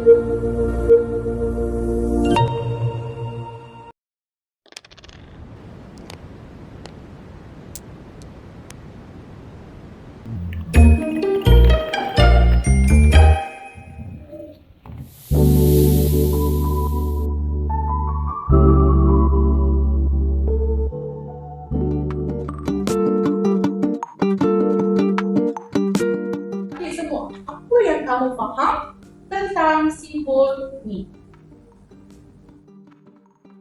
Okey semua, apa yang kamu faham tentang simbol ni?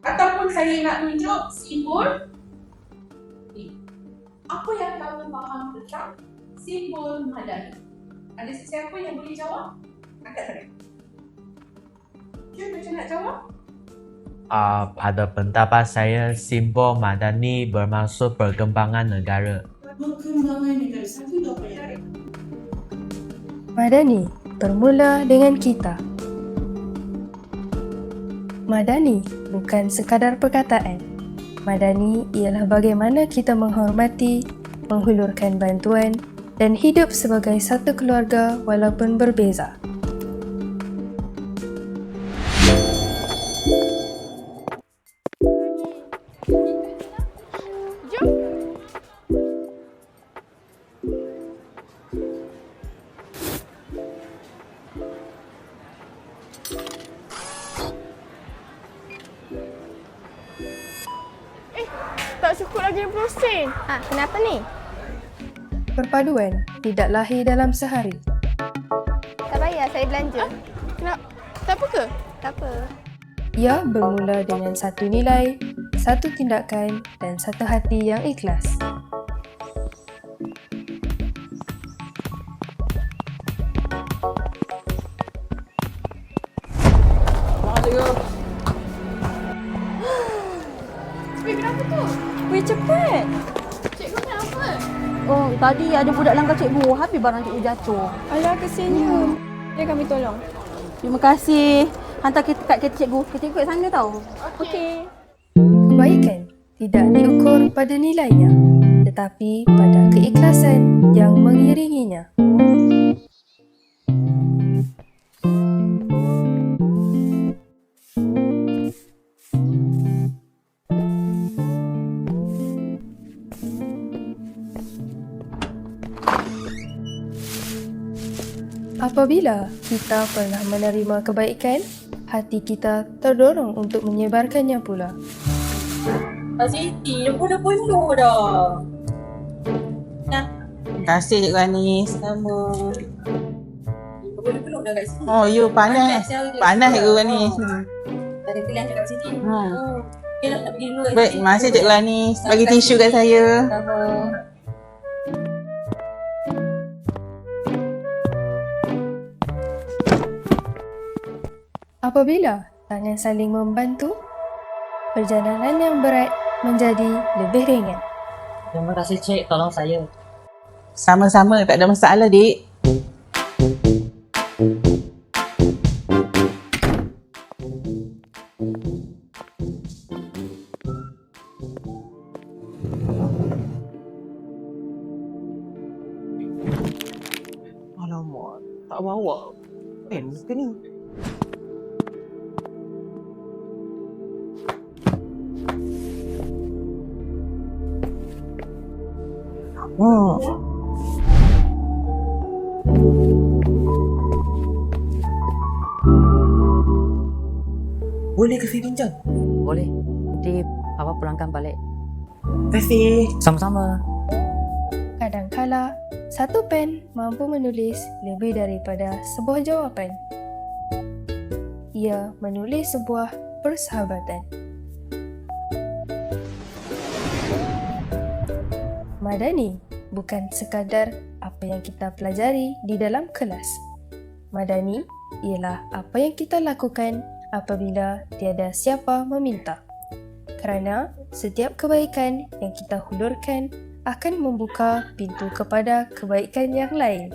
Ataupun saya nak tunjuk simbol ni. Apa yang kamu faham tentang simbol Madani? Ada sesiapa yang boleh jawab? Angkat tangan. Okay, macam nak jawab? Pada pendapat saya, simbol Madani bermaksud perkembangan negara. Perkembangan negara. Satu dua apa yang Madani bermula dengan kita. Madani bukan sekadar perkataan. Madani ialah bagaimana kita menghormati, menghulurkan bantuan dan hidup sebagai satu keluarga walaupun berbeza. Tak cukup lagi 20 sen. Kenapa ni? Perpaduan tidak lahir dalam sehari. Tak payah, saya belanja. Tak apa ke? Tak apa. Ia bermula dengan satu nilai, satu tindakan dan satu hati yang ikhlas. Weh, kenapa tu? Weh, cepat. Cikgu kenapa? Oh, tadi ada budak langgar cikgu. Habis barang cikgu jatuh. Alah, kesiannya. Biar kami tolong. Terima kasih. Hantar kita kat kereta cikgu. Kereta cikgu kat sana tau. Okey. Kebaikan tidak diukur pada nilainya, tetapi pada keikhlasan yang mengiringinya. Apabila kita pernah menerima kebaikan, hati kita terdorong untuk menyebarkannya pula. Pak Siti, lembu dah penuh dah. Nah. Terima kasih Cikgu Anis. Sama. Boleh penuh dah kat sini. Oh, you panas. Panas Cikgu Anis. Tak ada kelas kat sini. Okay, nak pergi dulu kat Baik, sini. terima kasih Cikgu Anis. Bagi tisu kat saya. Sama. Apabila tangan saling membantu, perjalanan yang berat menjadi lebih ringan. Terima kasih Cik, tolong saya. Sama-sama, tak ada masalah, Dik. Alamak, tak bawa. Pen ke ni? Boleh ke saya pinjam? Boleh. Nanti Papa pulangkan balik. Terima kasih. Sama-sama. Kadangkala, satu pen mampu menulis lebih daripada sebuah jawapan. Ia menulis sebuah persahabatan. Madani bukan sekadar apa yang kita pelajari di dalam kelas. Madani ialah apa yang kita lakukan apabila tiada siapa meminta. Kerana setiap kebaikan yang kita hulurkan akan membuka pintu kepada kebaikan yang lain.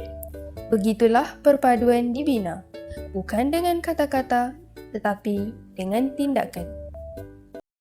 Begitulah perpaduan dibina, bukan dengan kata-kata tetapi dengan tindakan.